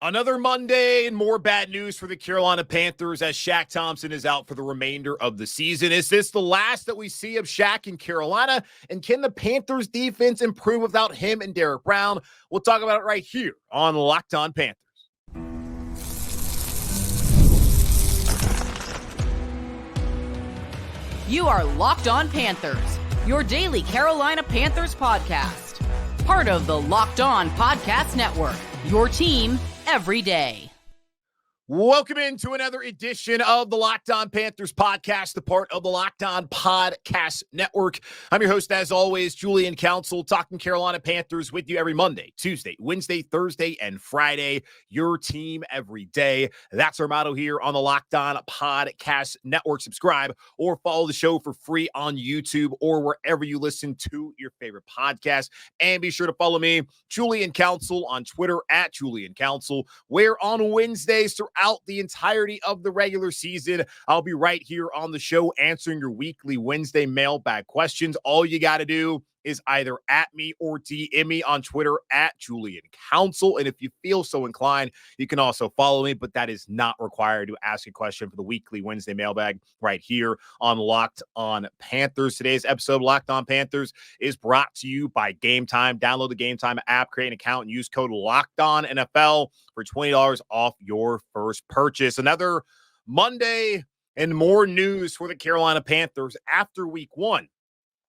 Another Monday and more bad news for the Carolina Panthers as Shaq Thompson is out for the remainder of the season. Is this the last that we see of Shaq in Carolina? And can the Panthers defense improve without him and Derrick Brown? We'll talk about it right here on Locked On Panthers. You are Locked On Panthers, your daily Carolina Panthers podcast. Part of the Locked On Podcast Network, your team every day. Welcome into another edition of the Locked On Panthers podcast, the part of the Locked On Podcast Network. I'm your host, as always, Julian Council, talking Carolina Panthers with you every Monday, Tuesday, Wednesday, Thursday, and Friday. Your team every day. That's our motto here on the Locked On Podcast Network. Subscribe or follow the show for free on YouTube or wherever you listen to your favorite podcast. And be sure to follow me, Julian Council, on Twitter at Julian Council, where on Wednesdays throughout the entirety of the regular season, I'll be right here on the show answering your weekly Wednesday mailbag questions. All you got to do is either at me or DM me on Twitter at Julian Council. And if you feel so inclined, you can also follow me, but that is not required to ask a question for the weekly Wednesday mailbag right here on Locked On Panthers. Today's episode of Locked On Panthers is brought to you by Game Time. Download the Game Time app, create an account, and use code LOCKEDONNFL for $20 off your first purchase. Another Monday and more news for the Carolina Panthers after week one.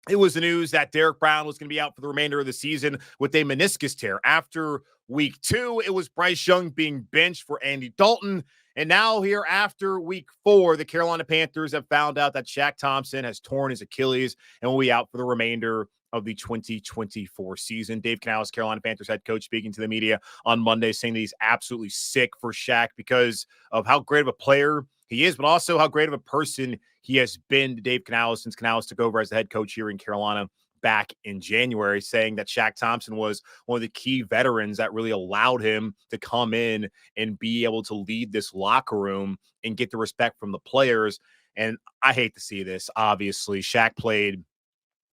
It was the news that Derrick Brown was going to be out for the remainder of the season with a meniscus tear. After week two, it was Bryce Young being benched for Andy Dalton. And now here after week four, the Carolina Panthers have found out that Shaq Thompson has torn his Achilles and will be out for the remainder of the 2024 season. Dave Canales, Carolina Panthers head coach, speaking to the media on Monday, saying that he's absolutely sick for Shaq because of how great of a player he is, but also how great of a person he has been to Dave Canales since Canales took over as the head coach here in Carolina back in January, saying that Shaq Thompson was one of the key veterans that really allowed him to come in and be able to lead this locker room and get the respect from the players. And I hate to see this. Obviously, Shaq played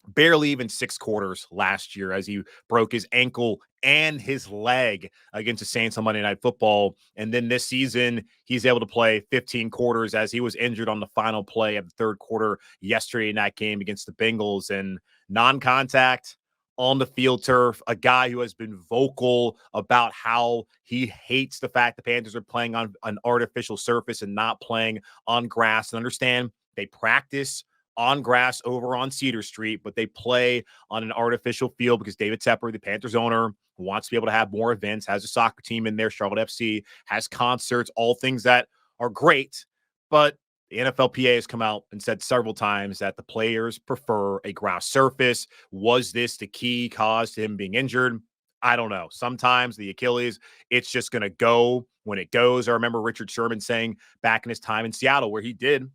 barely even 6 quarters last year as he broke his ankle and his leg against the Saints on Monday Night Football. And then this season, he's able to play 15 quarters as he was injured on the final play of the third quarter yesterday in that game against the Bengals. And non-contact on the field turf, a guy who has been vocal about how he hates the fact the Panthers are playing on an artificial surface and not playing on grass. And understand, they practice on grass over on Cedar Street, but they play on an artificial field because David Tepper, the Panthers owner, wants to be able to have more events, has a soccer team in there, Charlotte FC, has concerts, all things that are great. But the NFLPA has come out and said several times that the players prefer a grass surface. Was this the key cause to him being injured? I don't know. Sometimes the Achilles, it's just going to go when it goes. I remember Richard Sherman saying back in his time in Seattle where he did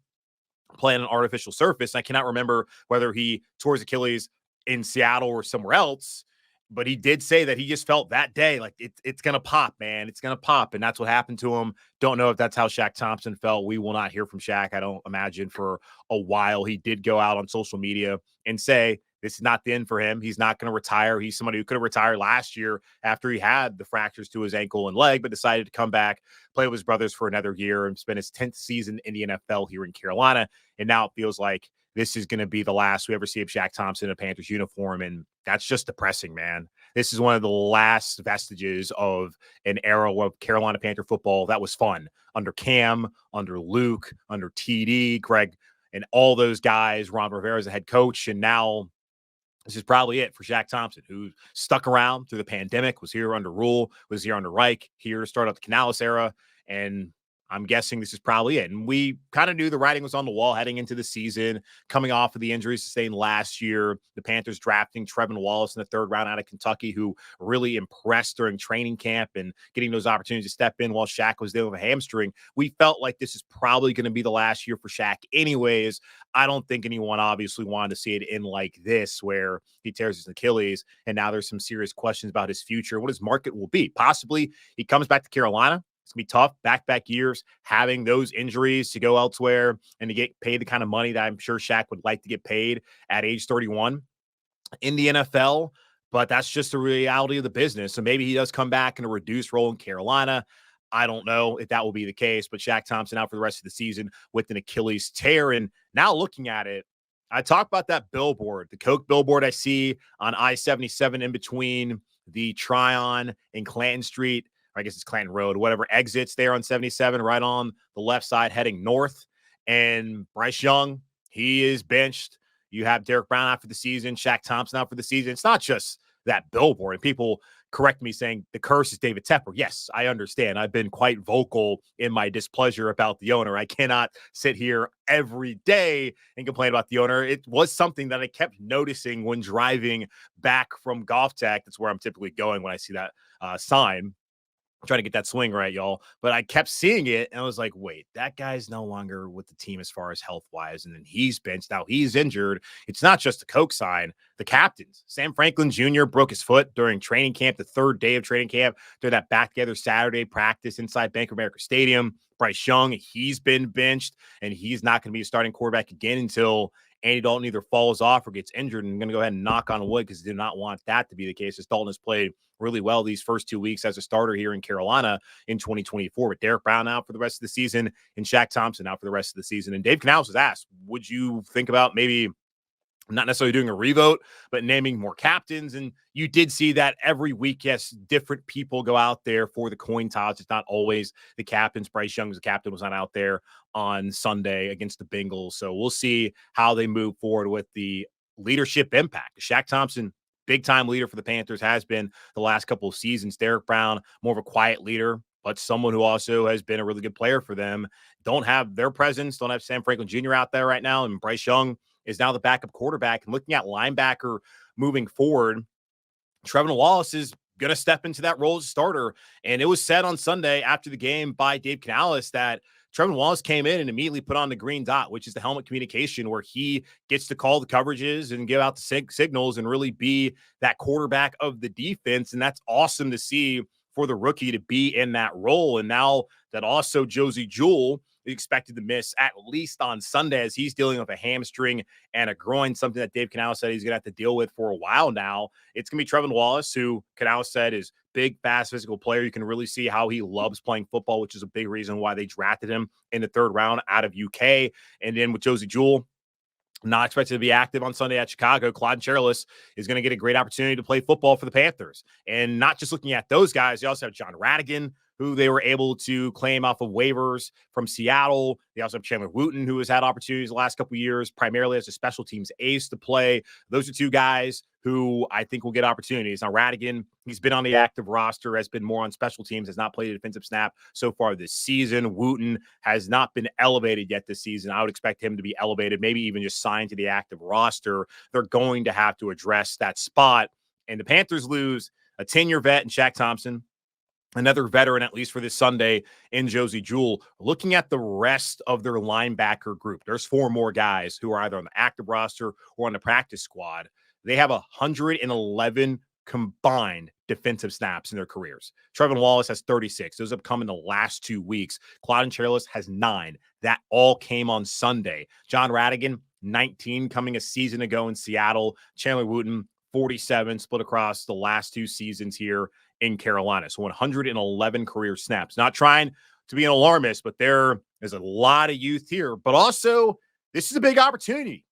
play on an artificial surface. I cannot remember whether he tore his Achilles in Seattle or somewhere else, but he did say that he just felt that day like it's going to pop, man. It's going to pop, and that's what happened to him. Don't know if that's how Shaq Thompson felt. We will not hear from Shaq, I don't imagine, for a while. He did go out on social media and say this is not the end for him. He's not going to retire. He's somebody who could have retired last year after he had the fractures to his ankle and leg, but decided to come back, play with his brothers for another year, and spend his 10th season in the NFL here in Carolina. And now it feels like this is going to be the last we ever see of Shaq Thompson in a Panthers uniform. And that's just depressing, man. This is one of the last vestiges of an era of Carolina Panther football that was fun under Cam, under Luke, under TD, Greg, and all those guys. Ron Rivera as a head coach. And now this is probably it for Shaq Thompson, who stuck around through the pandemic, was here under Rule, was here under Reich, here to start out the Canales era. And I'm guessing this is probably it. And we kind of knew the writing was on the wall heading into the season, coming off of the injuries sustained last year. The Panthers drafting Trevin Wallace in the third round out of Kentucky, who really impressed during training camp and getting those opportunities to step in while Shaq was there with a hamstring. We felt like this is probably going to be the last year for Shaq anyways. I don't think anyone obviously wanted to see it end like this, where he tears his Achilles, and now there's some serious questions about his future, what his market will be. Possibly he comes back to Carolina. It's going to be tough, back years, having those injuries to go elsewhere and to get paid the kind of money that I'm sure Shaq would like to get paid at age 31 in the NFL. But that's just the reality of the business. So maybe he does come back in a reduced role in Carolina. I don't know if that will be the case, but Shaq Thompson out for the rest of the season with an Achilles tear. And now looking at it, I talk about that billboard, the Coke billboard I see on I-77 in between the Tryon and Clanton Street, or I guess it's Clanton Road, whatever exits there on 77, right on the left side heading north. And Bryce Young, he is benched. You have Derrick Brown out for the season, Shaq Thompson out for the season. It's not just that billboard. And people correct me saying the curse is David Tepper. Yes, I understand. I've been quite vocal in my displeasure about the owner. I cannot sit here every day and complain about the owner. It was something that I kept noticing when driving back from Golf Tech. That's where I'm typically going when I see that sign. I'm trying to get that swing right, y'all. But I kept seeing it, and I was like, wait, that guy's no longer with the team as far as health-wise, and then he's benched. Now he's injured. It's not just the Coke sign. The captains. Sam Franklin Jr. broke his foot during training camp, the third day of training camp, during that back-together Saturday practice inside Bank of America Stadium. Bryce Young, he's been benched, and he's not going to be a starting quarterback again until Andy Dalton either falls off or gets injured. And I'm going to go ahead and knock on wood because I do not want that to be the case, as Dalton has played really well these first 2 weeks as a starter here in Carolina in 2024. With Derrick Brown out for the rest of the season and Shaq Thompson out for the rest of the season. And Dave Canales was asked, would you think about maybe not necessarily doing a revote, but naming more captains? And you did see that every week, yes, different people go out there for the coin toss. It's not always the captains. Bryce Young, the captain, was not out there on Sunday against the Bengals. So we'll see how they move forward with the leadership impact. Shaq Thompson, big-time leader for the Panthers, has been the last couple of seasons. Derrick Brown, more of a quiet leader, but someone who also has been a really good player for them. Don't have their presence, don't have Sam Franklin Jr. out there right now, and Bryce Young is now the backup quarterback. And looking at linebacker moving forward, Trevin Wallace is going to step into that role as a starter. And it was said on Sunday after the game by Dave Canales that Trevin Wallace came in and immediately put on the green dot, which is the helmet communication, where he gets to call the coverages and give out the signals and really be that quarterback of the defense. And that's awesome to see for the rookie to be in that role. And now that also Josey Jewell is expected to miss at least on Sunday, as he's dealing with a hamstring and a groin, something that Dave Canales said he's going to have to deal with for a while now. It's going to be Trevin Wallace, who Canales said is big, fast, physical player. You can really see how he loves playing football, which is a big reason why they drafted him in the third round out of UK. And then with Josey Jewell, not expected to be active on Sunday at Chicago, Claudin Cherelus is going to get a great opportunity to play football for the Panthers. And not just looking at those guys, you also have John Radigan, who they were able to claim off of waivers from Seattle. They also have Chandler Wooten, who has had opportunities the last couple of years, primarily as a special teams ace to play. Those are two guys who I think will get opportunities. Now, Radigan, he's been on the active roster, has been more on special teams, has not played a defensive snap so far this season. Wooten has not been elevated yet this season. I would expect him to be elevated, maybe even just signed to the active roster. They're going to have to address that spot. And the Panthers lose a 10-year vet in Shaq Thompson, another veteran, at least for this Sunday, in Josey Jewell. Looking at the rest of their linebacker group, there's 4 more guys who are either on the active roster or on the practice squad. They have 111 combined defensive snaps in their careers. Trevin Wallace has 36. Those have come in the last 2 weeks. Claudin Cherelus has 9. That all came on Sunday. John Radigan, 19, coming a season ago in Seattle. Chandler Wooten, 47, split across the last 2 seasons here in Carolina. So 111 career snaps. Not trying to be an alarmist, but there is a lot of youth here. But also, this is a big opportunity.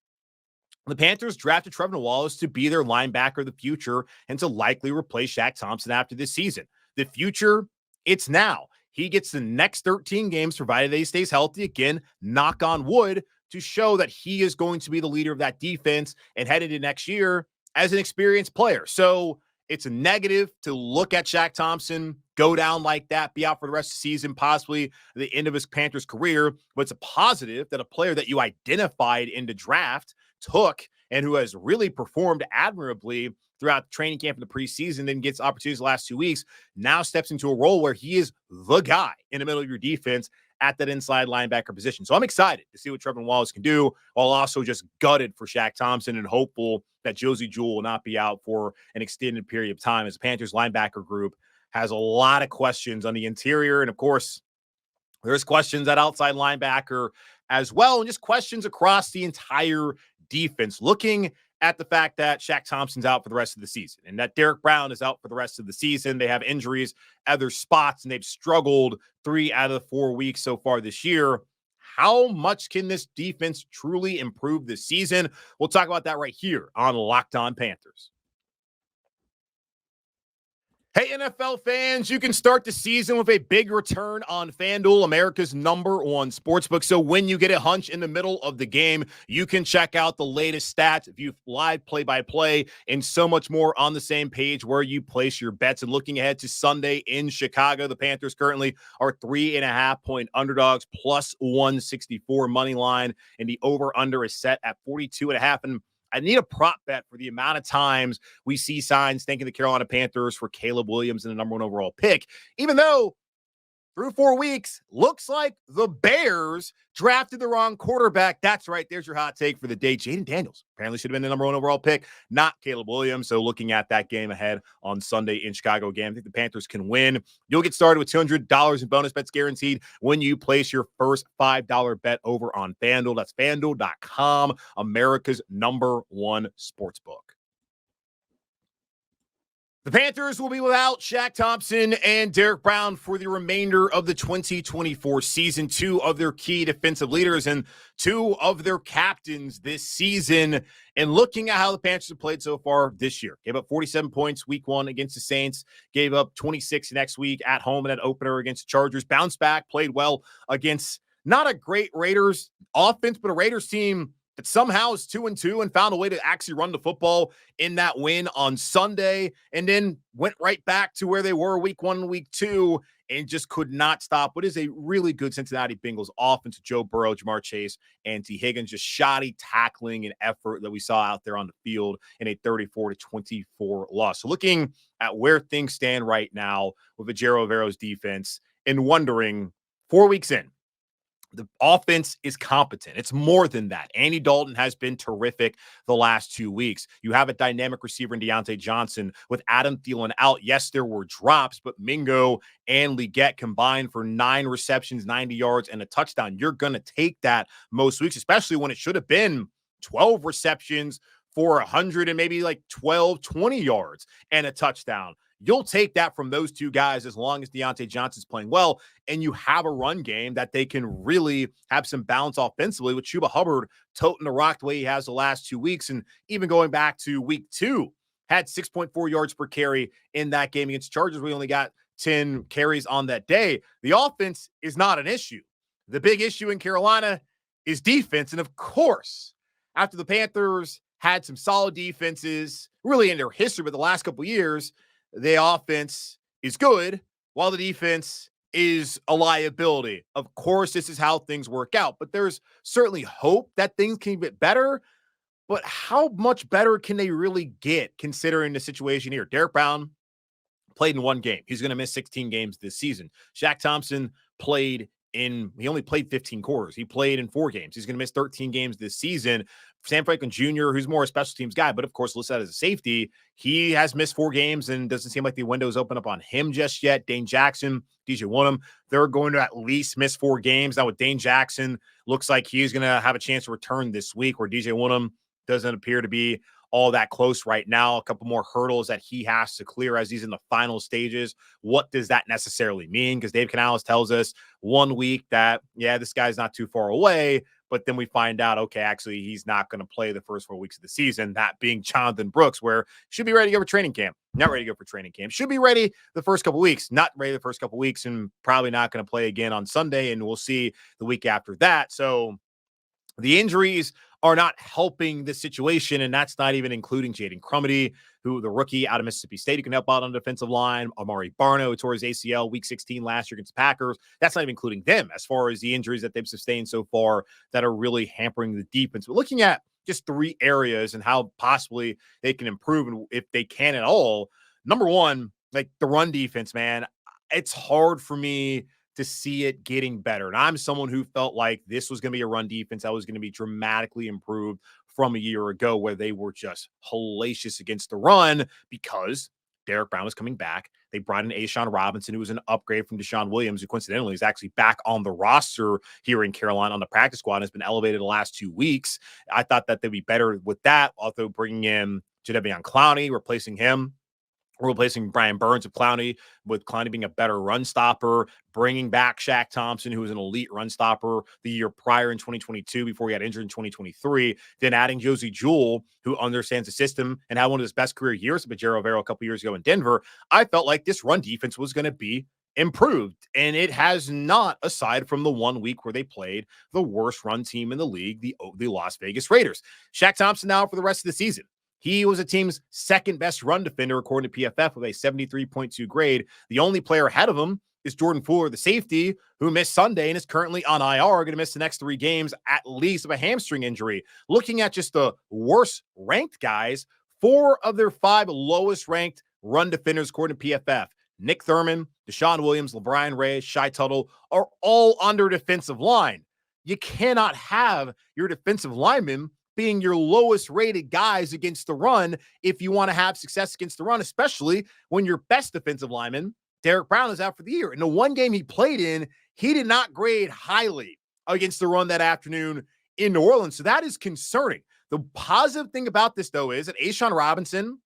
The Panthers drafted Trevin Wallace to be their linebacker of the future and to likely replace Shaq Thompson after this season. The future, it's now. He gets the next 13 games, provided that he stays healthy. Again, knock on wood, to show that he is going to be the leader of that defense and headed into next year as an experienced player. So it's a negative to look at Shaq Thompson go down like that, be out for the rest of the season, possibly the end of his Panthers career. But it's a positive that a player that you identified in the draft took and who has really performed admirably throughout training camp in the preseason, then gets opportunities the last 2 weeks, now steps into a role where he is the guy in the middle of your defense at that inside linebacker position. So I'm excited to see what Trevin Wallace can do, while also just gutted for Shaq Thompson and hopeful that Josey Jewell will not be out for an extended period of time, as the Panthers linebacker group has a lot of questions on the interior. And of course, there's questions at outside linebacker as well, and just questions across the entire defense. Looking at the fact that Shaq Thompson's out for the rest of the season and that Derrick Brown is out for the rest of the season. They have injuries at their spots, and they've struggled 3 out of the 4 weeks so far this year. How much can this defense truly improve this season? We'll talk about that right here on Locked On Panthers. Hey, NFL fans, you can start the season with a big return on FanDuel, America's #1 sportsbook. So when you get a hunch in the middle of the game, you can check out the latest stats, view live play-by-play, and so much more on the same page where you place your bets. And looking ahead to Sunday in Chicago, the Panthers currently are 3.5-point underdogs, plus 164 money line, and the over-under is set at 42.5. And I need a prop bet for the amount of times we see signs thanking the Carolina Panthers for Caleb Williams and the #1 overall pick, even though through 4 weeks, looks like the Bears drafted the wrong quarterback. That's right. There's your hot take for the day. Jaden Daniels apparently should have been the #1 overall pick, not Caleb Williams. So looking at that game ahead on Sunday in Chicago again, I think the Panthers can win. You'll get started with $200 in bonus bets guaranteed when you place your first $5 bet over on FanDuel. That's FanDuel.com, America's #1 sportsbook. The Panthers will be without Shaq Thompson and Derrick Brown for the remainder of the 2024 season. 2 of their key defensive leaders and 2 of their captains this season. And looking at how the Panthers have played so far this year, gave up 47 points week 1 against the Saints, gave up 26 next week at home in an opener against the Chargers, bounced back, played well against not a great Raiders offense, but a Raiders team that somehow is 2-2 and found a way to actually run the football in that win on Sunday, and then went right back to where they were week 1 and week 2 and just could not stop what is a really good Cincinnati Bengals offense. Joe Burrow, Jamar Chase, and T. Higgins, just shoddy tackling and effort that we saw out there on the field in a 34-24 loss. So looking at where things stand right now with Ejiro Evero's defense and wondering 4 weeks in, the offense is competent. It's more than that. Andy Dalton has been terrific the last 2 weeks. You have a dynamic receiver in Diontae Johnson with Adam Thielen out. Yes, there were drops, but Mingo and Legette combined for 9 receptions, 90 yards, and a touchdown. You're going to take that most weeks, especially when it should have been 12 receptions for 100 and maybe like 12, 20 yards and a touchdown. You'll take that from those 2 guys as long as Diontae Johnson's playing well, and you have a run game that they can really have some balance offensively with Chuba Hubbard toting the rock the way he has the last 2 weeks. And even going back to week 2, had 6.4 yards per carry in that game against the Chargers. We only got 10 carries on that day. The offense is not an issue. The big issue in Carolina is defense. And of course, after the Panthers had some solid defenses really in their history, but the last couple of years, the offense is good while the defense is a liability. Of course, this is how things work out, but there's certainly hope that things can get better. But how much better can they really get considering the situation here? Derrick Brown played in 1 game. He's going to miss 16 games this season. Shaq Thompson he only played 15 quarters. He played in 4 games. He's going to miss 13 games this season. Sam Franklin Jr., who's more a special teams guy, but of course listed as a safety, he has missed 4 games and doesn't seem like the window's open up on him just yet. Dane Jackson, DJ Wonnum, they're going to at least miss 4 games. Now with Dane Jackson, looks like he's going to have a chance to return this week, where DJ Wonnum doesn't appear to be all that close right now. A couple more hurdles that he has to clear as he's in the final stages. What does that necessarily mean? Because Dave Canales tells us 1 week that, yeah, this guy's not too far away. But then we find out, okay, actually, he's not going to play the first 4 weeks of the season, that being Jonathan Brooks, where should be ready to go for training camp. Not ready to go for training camp. Should be ready the first couple weeks. Not ready the first couple weeks, and probably not going to play again on Sunday. And we'll see the week after that. So the injuries are not helping the situation, and that's not even including Jaden Crumedy, who the rookie out of Mississippi State, who can help out on the defensive line. Amari Barno, who tore his ACL week 16 last year against the Packers. That's not even including them as far as the injuries that they've sustained so far that are really hampering the defense. But looking at just 3 areas and how possibly they can improve, and if they can at all, number 1, like the run defense, man, it's hard for me to see it getting better. And I'm someone who felt like this was going to be a run defense that was going to be dramatically improved from a year ago, where they were just hellacious against the run because Derrick Brown was coming back. They brought in A'Shawn Robinson, who was an upgrade from Deshaun Williams, who coincidentally is actually back on the roster here in Carolina on the practice squad and has been elevated the last 2 weeks. I thought that they'd be better with that. Also bringing in Jadeveon Clowney, replacing him. We're replacing Brian Burns with Clowney being a better run stopper, bringing back Shaq Thompson, who was an elite run stopper the year prior in 2022 before he got injured in 2023. Then adding Josey Jewell, who understands the system and had one of his best career years with Jero Rivera a couple years ago in Denver. I felt like this run defense was going to be improved, and it has not, aside from the 1 week where they played the worst run team in the league, the Las Vegas Raiders. Shaq Thompson now for the rest of the season. He was a team's second best run defender, according to PFF, with a 73.2 grade. The only player ahead of him is Jordan Fuller, the safety, who missed Sunday and is currently on IR, going to miss the next 3 games at least of a hamstring injury. Looking at just the worst ranked guys, 4 of their 5 lowest ranked run defenders, according to PFF, Nick Thurman, Deshaun Williams, LeBron Reyes, Shai Tuttle, are all under defensive line. You cannot have your defensive linemen being your lowest rated guys against the run if you want to have success against the run, especially when your best defensive lineman, Derrick Brown, is out for the year. In the one game he played in, he did not grade highly against the run that afternoon in New Orleans. So that is concerning. The positive thing about this, though, is that A'Shawn Robinson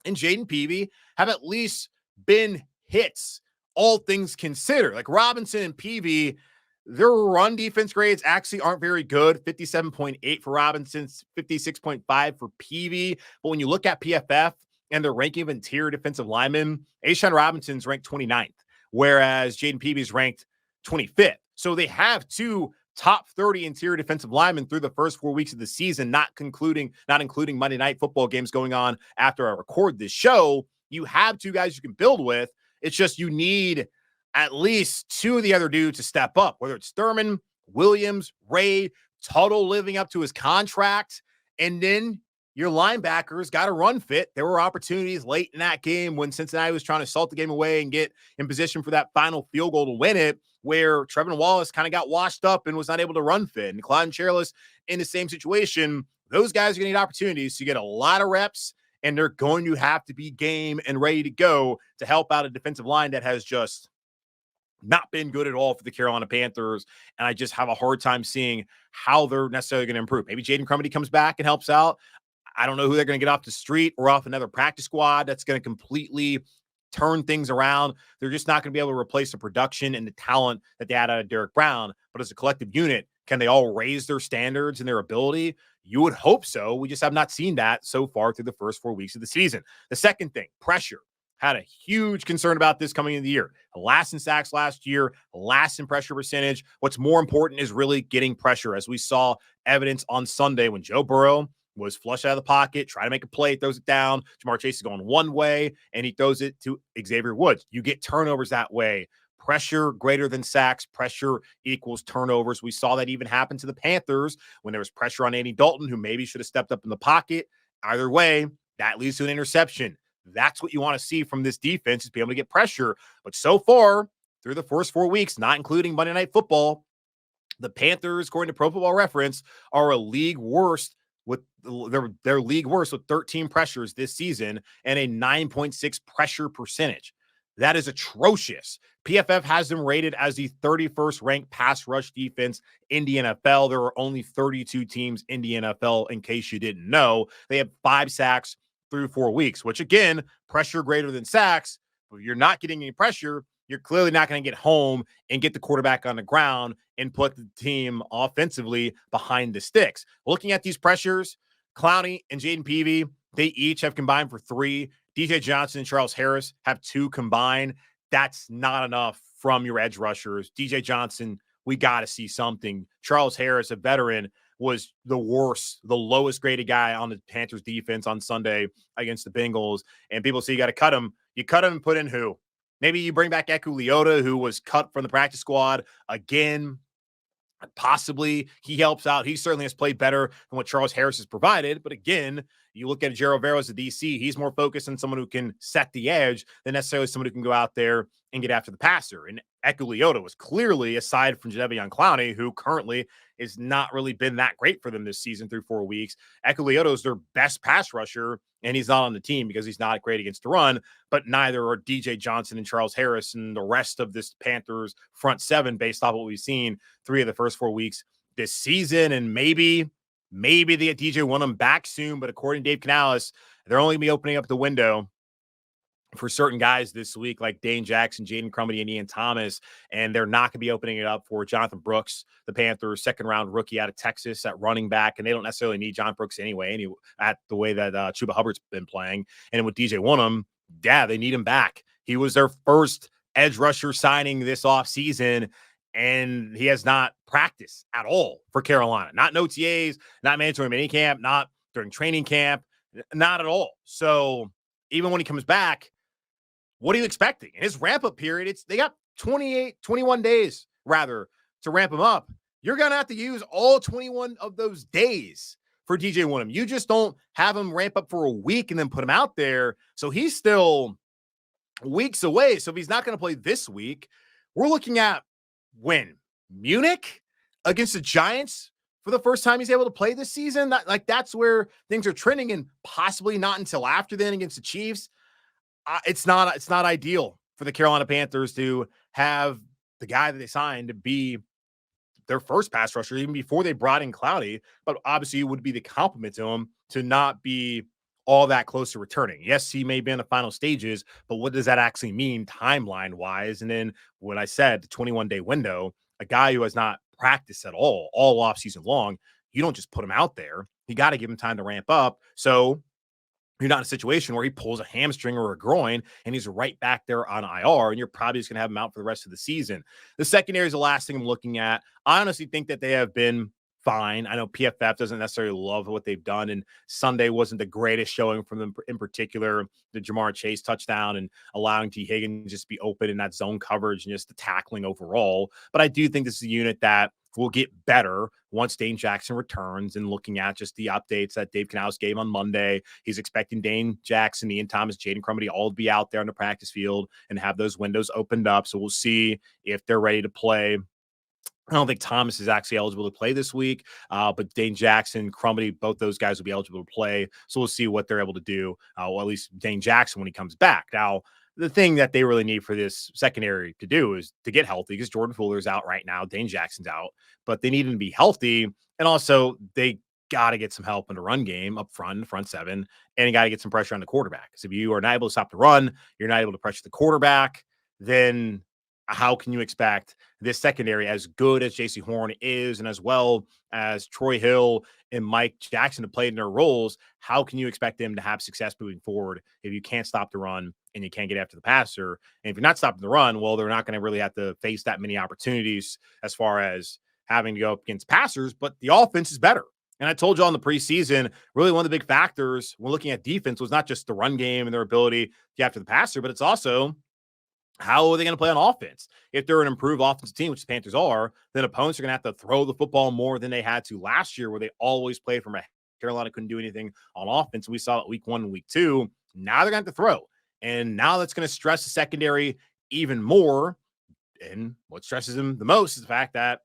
and Jaden Peavy have at least been hits, all things considered. Like Robinson and Peavy, their run defense grades actually aren't very good. 57.8 for Robinson, 56.5 for Peavy. But when you look at PFF and their ranking of interior defensive linemen, A'Shawn Robinson's ranked 29th, whereas Jaden Peavy's ranked 25th. So they have 2 top 30 interior defensive linemen through the first 4 weeks of the season, not including Monday Night Football games going on after I record this show. You have 2 guys you can build with. It's just you need at least 2 of the other dudes to step up, whether it's Thurman, Williams, Ray, Tuttle living up to his contract. And then your linebackers got to run fit. There were opportunities late in that game when Cincinnati was trying to salt the game away and get in position for that final field goal to win it, where Trevin Wallace kind of got washed up and was not able to run fit. And Claudin Cherelus in the same situation. Those guys are going to need opportunities to get a lot of reps, and they're going to have to be game and ready to go to help out a defensive line that has just not been good at all for the Carolina Panthers. And I just have a hard time seeing how they're necessarily going to improve. Maybe Jaden Crumedy comes back and helps out. I don't know who they're going to get off the street or off another practice squad that's going to completely turn things around. They're just not going to be able to replace the production and the talent that they had out of Derrick Brown. But as a collective unit, can they all raise their standards and their ability? You would hope so. We just have not seen that so far through the first 4 weeks of the season. The second thing, pressure. Had a huge concern about this coming into the year. Last in sacks last year, last in pressure percentage. What's more important is really getting pressure, as we saw evidence on Sunday when Joe Burrow was flushed out of the pocket, trying to make a play, throws it down. Jamar Chase is going one way, and he throws it to Xavier Woods. You get turnovers that way. Pressure greater than sacks. Pressure equals turnovers. We saw that even happen to the Panthers when there was pressure on Andy Dalton, who maybe should have stepped up in the pocket. Either way, that leads to an interception. That's what you want to see from this defense, is be able to get pressure. But so far, through the first 4 weeks, not including Monday Night Football, the Panthers, according to Pro Football Reference, are a league worst with their league worst with 13 pressures this season and a 9.6 pressure percentage. That is atrocious. PFF has them rated as the 31st ranked pass rush defense in the NFL. There are only 32 teams in the NFL, in case you didn't know. They have 5 sacks through 4 weeks, which again, pressure greater than sacks. If you're not getting any pressure, you're clearly not going to get home and get the quarterback on the ground and put the team offensively behind the sticks. Looking at these pressures, Clowney and Jaden Peavy, they each have combined for 3. DJ Johnson and Charles Harris have 2 combined. That's not enough from your edge rushers. DJ Johnson, we got to see something. Charles Harris, a veteran, was the lowest graded guy on the Panthers defense on Sunday against the Bengals. And people say you got to cut him. You cut him and put in who? Maybe you bring back Eku Leota, who was cut from the practice squad again. Possibly he helps out. He certainly has played better than what Charles Harris has provided. But again, you look at Jero Rivera as a DC, he's more focused on someone who can set the edge than necessarily someone who can go out there and get after the passer. And Leota was clearly, aside from Jadeveon Clowney, who currently has not really been that great for them this season through 4 weeks. Leota is their best pass rusher, and he's not on the team because he's not great against the run, but neither are DJ Johnson and Charles Harris and the rest of this Panthers front seven based off what we've seen 3 of the first 4 weeks this season. And maybe they get DJ Wonnum back soon, but according to Dave Canales, they're only going to be opening up the window for certain guys this week, like Dane Jackson, Jaden Crumedy, and Ian Thomas, and they're not going to be opening it up for Jonathan Brooks, the Panthers' second-round rookie out of Texas at running back, and they don't necessarily need John Brooks anyway, at the way that Chuba Hubbard's been playing. And with DJ Wonnum, yeah, they need him back. He was their first edge rusher signing this offseason, and he has not practiced at all for Carolina. Not in OTAs, not mandatory minicamp, not during training camp, not at all. So even when he comes back, what are you expecting? In his ramp-up period, they got 21 days, rather, to ramp him up. You're going to have to use all 21 of those days for DJ Wonnum. You just don't have him ramp up for a week and then put him out there. So he's still weeks away. So if he's not going to play this week, we're looking at when? Munich against the Giants for the first time he's able to play this season? That's where things are trending, and possibly not until after then against the Chiefs. It's not ideal for the Carolina Panthers to have the guy that they signed to be their first pass rusher, even before they brought in Cloudy. But obviously, it would be the compliment to him to not be all that close to returning. Yes, he may be in the final stages, but what does that actually mean timeline-wise? And then what I said, the 21-day window, a guy who has not practiced at all offseason long, you don't just put him out there. You got to give him time to ramp up. So you're not in a situation where he pulls a hamstring or a groin and he's right back there on IR, and you're probably just going to have him out for the rest of the season. The secondary is the last thing I'm looking at. I honestly think that they have been fine. I know PFF doesn't necessarily love what they've done, and Sunday wasn't the greatest showing from them, in particular the Jamar Chase touchdown and allowing T. Higgins just be open in that zone coverage and just the tackling overall. But I do think this is a unit that will get better once Dane Jackson returns, and looking at just the updates that Dave Canales gave on Monday, he's expecting Dane Jackson, Ian Thomas, Jaden Crumedy all to be out there on the practice field and have those windows opened up. So we'll see if they're ready to play. I don't think Thomas is actually eligible to play this week, but Dane Jackson, Crumedy, both those guys will be eligible to play. So we'll see what they're able to do, well, at least Dane Jackson when he comes back. Now, the thing that they really need for this secondary to do is to get healthy, because Jordan Fuller's out right now. Dane Jackson's out, but they need him to be healthy. And also they got to get some help in the run game up front, front seven, and you got to get some pressure on the quarterback. Because if you are not able to stop the run, you're not able to pressure the quarterback, then how can you expect this secondary, as good as JC Horn is, and as well as Troy Hill and Mike Jackson to play in their roles, how can you expect them to have success moving forward if you can't stop the run and you can't get after the passer? And if you're not stopping the run, well, they're not going to really have to face that many opportunities as far as having to go up against passers, but the offense is better. And I told you on the preseason, really one of the big factors when looking at defense was not just the run game and their ability to get after the passer, but it's also how are they going to play on offense? If they're an improved offensive team, which the Panthers are, then opponents are going to have to throw the football more than they had to last year, where they always played from a Carolina couldn't do anything on offense. We saw it week 1 and week 2. Now they're going to have to throw. And now that's going to stress the secondary even more. And what stresses them the most is the fact that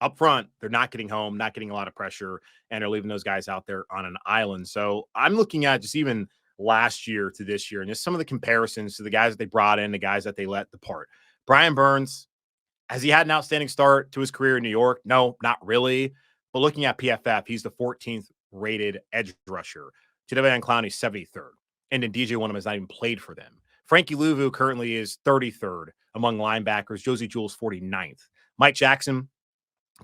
up front, they're not getting home, not getting a lot of pressure, and they're leaving those guys out there on an island. So I'm looking at just even last year to this year, and just some of the comparisons to the guys that they brought in, the guys that they let depart. Brian Burns, has he had an outstanding start to his career in New York? No, not really. But looking at PFF, he's the 14th rated edge rusher. Jadeveon Clowney, 73rd. And then DJ Wonnum has not even played for them. Frankie Louvu currently is 33rd among linebackers. Josey Jewell is 49th. Mike Jackson,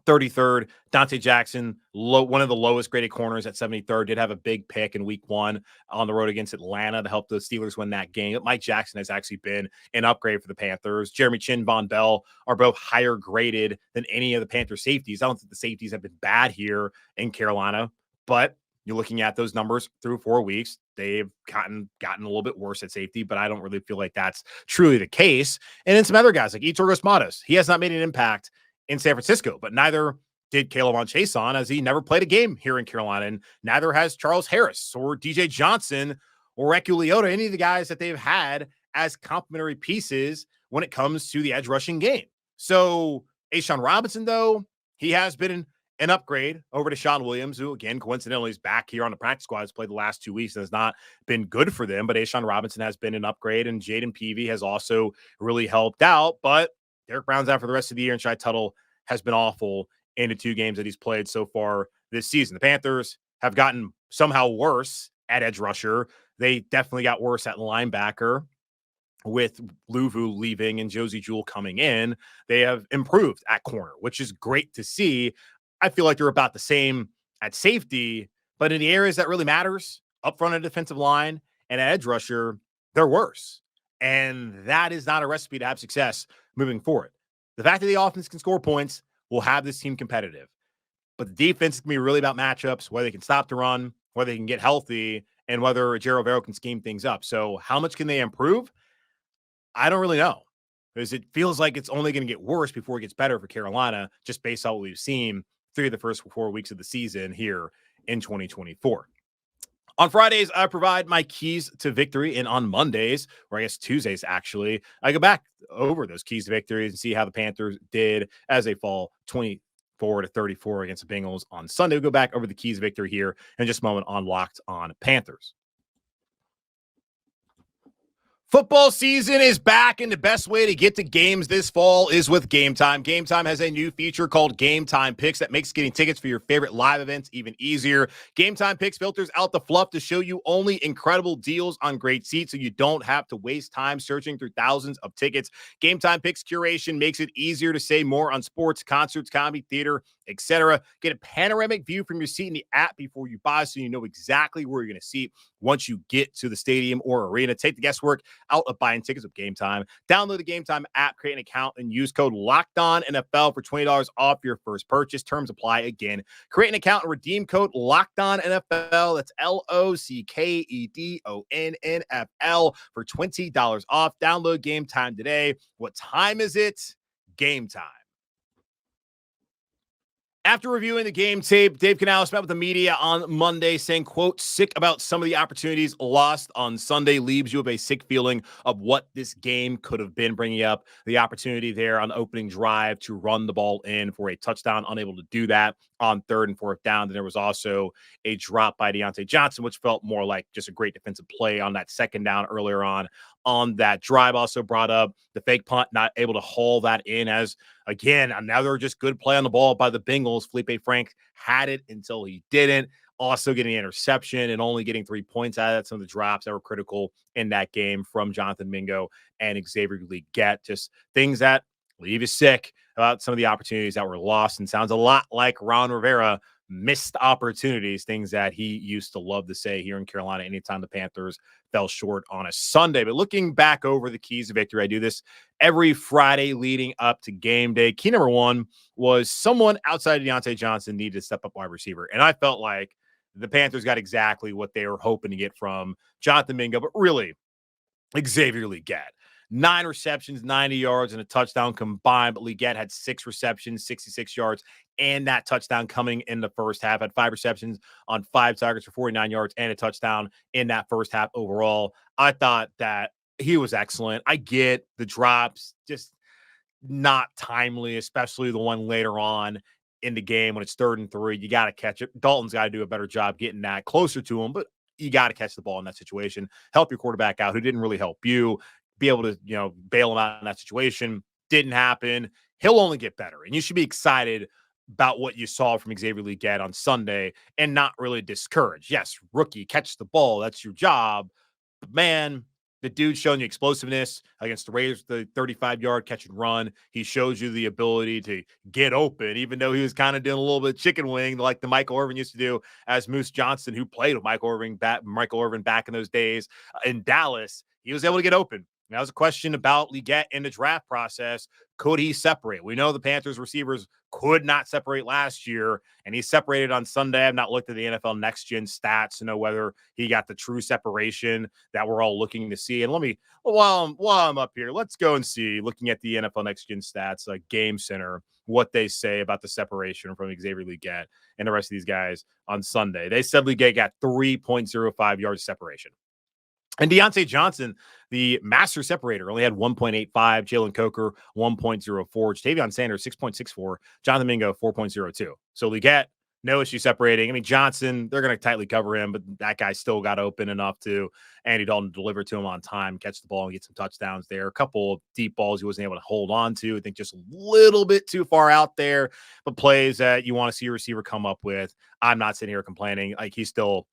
33rd. Diontae Jackson, one of the lowest graded corners at 73rd, did have a big pick in week 1 on the road against Atlanta to help the Steelers win that game. Mike Jackson has actually been an upgrade for the Panthers. Jeremy Chin, Von Bell are both higher graded than any of the Panther safeties. I don't think the safeties have been bad here in Carolina, but you're looking at those numbers through 4 weeks. They've gotten a little bit worse at safety, but I don't really feel like that's truly the case. And then some other guys like Yetur Gross-Matos, he has not made an impact in San Francisco, but neither did K'Lavon Chaisson, as he never played a game here in Carolina, and neither has Charles Harris or DJ Johnson or Leota, any of the guys that they've had as complementary pieces when it comes to the edge rushing game. So A'Shawn Robinson, though, he has been an upgrade over to Sean Williams, who, again, coincidentally is back here on the practice squad, has played the last 2 weeks and has not been good for them. But A'Shawn Robinson has been an upgrade, and Jaden Peavy has also really helped out. But Derrick Brown's out for the rest of the year, and Shai Tuttle has been awful in the 2 games that he's played so far this season. The Panthers have gotten somehow worse at edge rusher. They definitely got worse at linebacker with Luvu leaving and Josey Jewell coming in. They have improved at corner, which is great to see. I feel like they're about the same at safety, but in the areas that really matters, up front of the defensive line and at edge rusher, they're worse. And that is not a recipe to have success moving forward. The fact that the offense can score points will have this team competitive. But the defense is going to be really about matchups, whether they can stop the run, whether they can get healthy, and whether Cherelus can scheme things up. So how much can they improve? I don't really know, because it feels like it's only going to get worse before it gets better for Carolina, just based on what we've seen through the first 4 weeks of the season here in 2024. On Fridays, I provide my keys to victory, and on Mondays, or I guess Tuesdays actually, I go back over those keys to victory and see how the Panthers did as they fall 24-34 against the Bengals on Sunday. We'll go back over the keys to victory here in just a moment on Locked on Panthers. Football season is back, and the best way to get to games this fall is with Game Time. Game Time has a new feature called Game Time Picks that makes getting tickets for your favorite live events even easier. Game Time Picks filters out the fluff to show you only incredible deals on great seats, so you don't have to waste time searching through thousands of tickets. Game Time Picks curation makes it easier to say more on sports, concerts, comedy, theater, etc. Get a panoramic view from your seat in the app before you buy, so you know exactly where you're going to seat once you get to the stadium or arena. Take the guesswork out of buying tickets with Game Time. Download the Game Time app, create an account, and use code LOCKEDONNFL for $20 off your first purchase. Terms apply. Again, create an account and redeem code LOCKEDONNFL. That's LOCKEDONNFL for $20 off. Download Game Time today. What time is it? Game Time. After reviewing the game tape, Dave Canales met with the media on Monday saying, quote, sick about some of the opportunities lost on Sunday, leaves you with a sick feeling of what this game could have been, bringing up the opportunity there on the opening drive to run the ball in for a touchdown, unable to do that on 3rd and 4th down. Then there was also a drop by Diontae Johnson, which felt more like just a great defensive play on that 2nd down earlier on that drive. Also brought up the fake punt, not able to haul that in, as again, another just good play on the ball by the Bengals. Felipe Frank had it until he didn't. Also getting an interception and only getting 3 points out of that. Some of the drops that were critical in that game from Jonathan Mingo and Xavier Legette. Just things that leave you sick about some of the opportunities that were lost, and sounds a lot like Ron Rivera, missed opportunities, things that he used to love to say here in Carolina anytime the Panthers fell short on a Sunday. But looking back over the keys to victory, I do this every Friday leading up to game day. Key number 1 was someone outside of Diontae Johnson needed to step up wide receiver. And I felt like the Panthers got exactly what they were hoping to get from Jonathan Mingo, but really Xavier Legette. 9 receptions, 90 yards, and a touchdown combined. But Legette had 6 receptions, 66 yards, and that touchdown coming in the first half. Had 5 receptions on 5 targets for 49 yards and a touchdown in that first half overall. I thought that he was excellent. I get the drops, just not timely, especially the one later on in the game when it's 3rd and 3. You got to catch it. Dalton's got to do a better job getting that closer to him, but you got to catch the ball in that situation. Help your quarterback out, who didn't really help you. Be able to, bail him out in that situation. Didn't happen. He'll only get better. And you should be excited about what you saw from Xavier Legette on Sunday and not really discouraged. Yes, rookie, catch the ball. That's your job. But man, the dude's showing you explosiveness against the Raiders, the 35-yard catch and run. He shows you the ability to get open, even though he was kind of doing a little bit of chicken wing like the Michael Irvin used to do, as Moose Johnson, who played with Michael Irvin back in those days in Dallas. He was able to get open. That was a question about Legette in the draft process. Could he separate? We know the Panthers receivers could not separate last year, and he separated on Sunday. I've not looked at the NFL Next Gen stats to know whether he got the true separation that we're all looking to see. And let me, while I'm up here, let's go and see, looking at the NFL Next Gen stats, like Game Center, what they say about the separation from Xavier Legette and the rest of these guys on Sunday. They said Legette got 3.05 yards separation. And Diontae Johnson, the master separator, only had 1.85. Jalen Coker, 1.04. Ja'Tavion Sanders, 6.64. Jonathan Mingo, 4.02. So Legette, no issue separating. I mean, Johnson, they're going to tightly cover him, but that guy still got open enough to Andy Dalton deliver to him on time, catch the ball, and get some touchdowns there. A couple of deep balls he wasn't able to hold on to. I think just a little bit too far out there, but plays that you want to see a receiver come up with. I'm not sitting here complaining. Like, he's still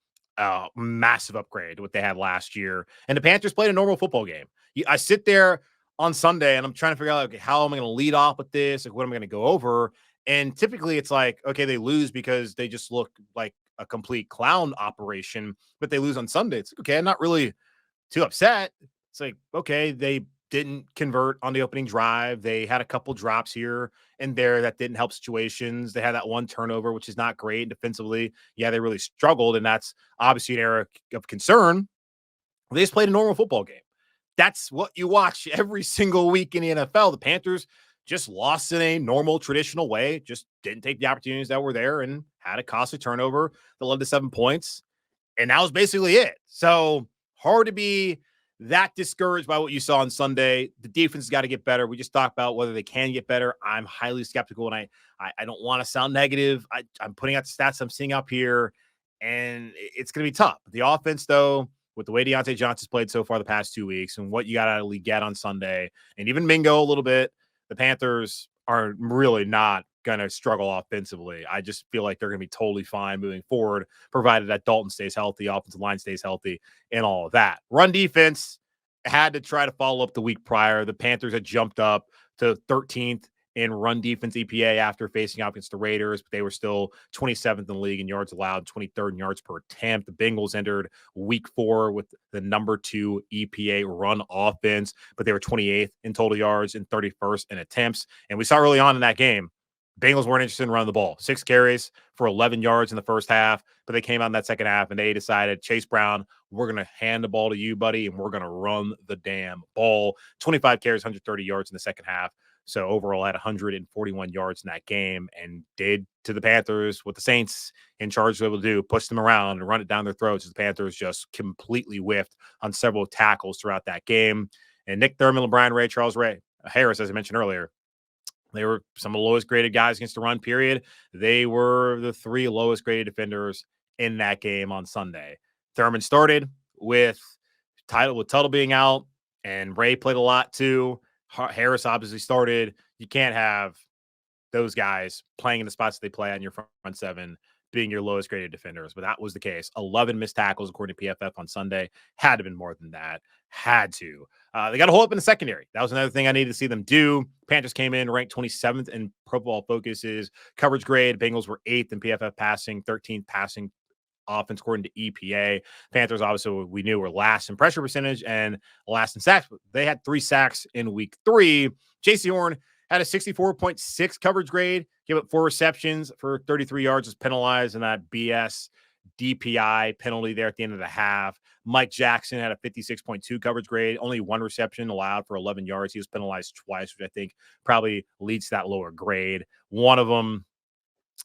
massive upgrade to what they had last year. And the Panthers played a normal football game. I sit there on Sunday and I'm trying to figure out, okay, how am I going to lead off with this? Like, what am I going to go over? And typically it's like, okay, they lose because they just look like a complete clown operation, but they lose on Sunday. It's like, okay, I'm not really too upset. It's like, okay, they didn't convert on the opening drive. They had a couple drops here and there that didn't help situations. They had that one turnover, which is not great defensively. Yeah, they really struggled, and that's obviously an area of concern. They just played a normal football game. That's what you watch every single week in the NFL. The Panthers just lost in a normal, traditional way, just didn't take the opportunities that were there and had a costly turnover that led to 7 points. And that was basically it. So hard to be that discouraged by what you saw on Sunday. The defense has got to get better. We just talked about whether they can get better. I'm highly skeptical, and I don't want to sound negative. I'm putting out the stats I'm seeing up here, and it's going to be tough. The offense, though, with the way Diontae Johnson's played so far the past 2 weeks and what you got out of Legette on Sunday, and even Mingo a little bit, the Panthers are really not going to struggle offensively. I just feel like they're going to be totally fine moving forward, provided that Dalton stays healthy, offensive line stays healthy, and all of that. Run defense had to try to follow up the week prior. The Panthers had jumped up to 13th in run defense EPA after facing off against the Raiders, but they were still 27th in the league in yards allowed, 23rd in yards per attempt. The Bengals entered week 4 with the number 2 EPA run offense, but they were 28th in total yards and 31st in attempts. And we saw early on in that game, Bengals weren't interested in running the ball. 6 carries for 11 yards in the first half, but they came out in that second half and they decided, Chase Brown, we're going to hand the ball to you, buddy, and we're going to run the damn ball. 25 carries, 130 yards in the second half. So overall had 141 yards in that game and did to the Panthers what the Saints in charge were able to do, push them around and run it down their throats as the Panthers just completely whiffed on several tackles throughout that game. And Nick Thurman, LeBron Ray, Charles Ray, Harris, as I mentioned earlier, they were some of the lowest graded guys against the run period. They were the 3 lowest graded defenders in that game on Sunday. Thurman started with Tuttle being out, and Ray played a lot too. Harris obviously started. You can't have those guys playing in the spots that they play on your front 7 being your lowest graded defenders, but that was the case. 11 missed tackles according to PFF on Sunday. Had to have been more than that. Had to. They got to hold up in the secondary. That was another thing I needed to see them do. Panthers came in ranked 27th in Pro Football Focus's coverage grade. Bengals were 8th in PFF passing, 13th passing offense according to EPA. Panthers, obviously, we knew were last in pressure percentage and last in sacks. But they had 3 sacks in week 3. J.C. Horn had a 64.6 coverage grade, gave up 4 receptions for 33 yards, was penalized in that BS DPI penalty there at the end of the half. Mike Jackson had a 56.2 coverage grade, only 1 reception allowed for 11 yards. He was penalized twice, which I think probably leads to that lower grade. One of them,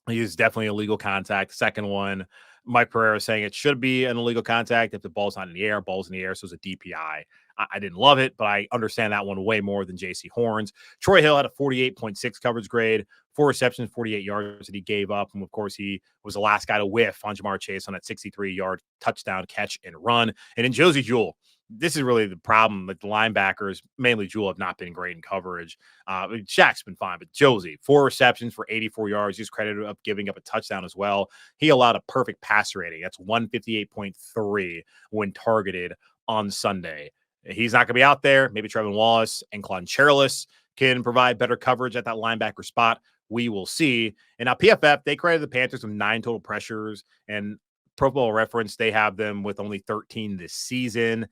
he is definitely illegal contact. The second one, Mike Pereira saying it should be an illegal contact if the ball's not in the air. Ball's in the air, so it's a DPI. I didn't love it, but I understand that one way more than J.C. Horn's. Troy Hill had a 48.6 coverage grade, 4 receptions, 48 yards that he gave up. And, of course, he was the last guy to whiff on Jamar Chase on that 63-yard touchdown catch and run. And then Josey Jewell, this is really the problem with the linebackers. Mainly Jewell have not been great in coverage. Shaq's been fine, but Josey, 4 receptions for 84 yards. He's credited up giving up a touchdown as well. He allowed a perfect passer rating. That's 158.3 when targeted on Sunday. He's not going to be out there. Maybe Trevin Wallace and Claudin Cherelus can provide better coverage at that linebacker spot. We will see. And now PFF, they credited the Panthers with 9 total pressures, and Pro Football Reference, they have them with only 13 this season.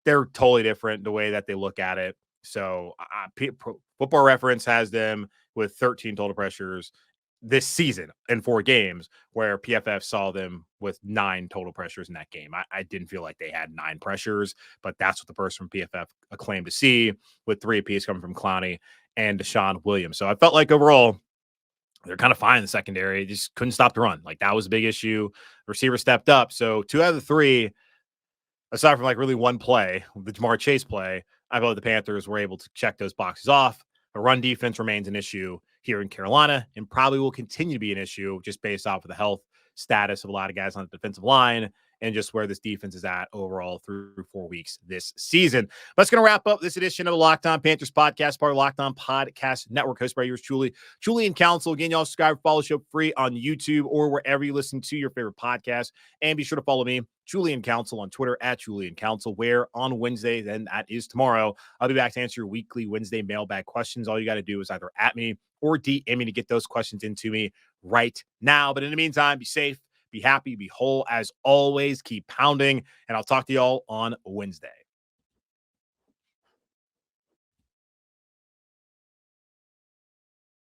They're totally different the way that they look at it. So Football Reference has them with 13 total pressures this season in 4 games, where PFF saw them with 9 total pressures in that game. I didn't feel like they had 9 pressures, but that's what the person from PFF claimed to see, with 3 apiece coming from Clowney and Deshaun Williams. So I felt like overall they're kind of fine in the secondary. Just couldn't stop the run. Like, that was a big issue. Receiver stepped up. So 2 out of the 3 aside from like really one play, the Jamar Chase play, I believe the Panthers were able to check those boxes off. The run defense remains an issue here in Carolina and probably will continue to be an issue just based off of the health status of a lot of guys on the defensive line and just where this defense is at overall through 4 weeks this season. That's going to wrap up this edition of the Locked On Panthers podcast, part of Locked On Podcast Network, hosted by yours truly, Julian Council. Again, y'all subscribe, follow the show free on YouTube or wherever you listen to your favorite podcast. And be sure to follow me, Julian Council, on Twitter at Julian Council, where on Wednesday, then that is tomorrow, I'll be back to answer your weekly Wednesday mailbag questions. All you got to do is either at me or DM me to get those questions into me right now. But in the meantime, be safe, be happy, be whole. As always, keep pounding, and I'll talk to y'all on Wednesday.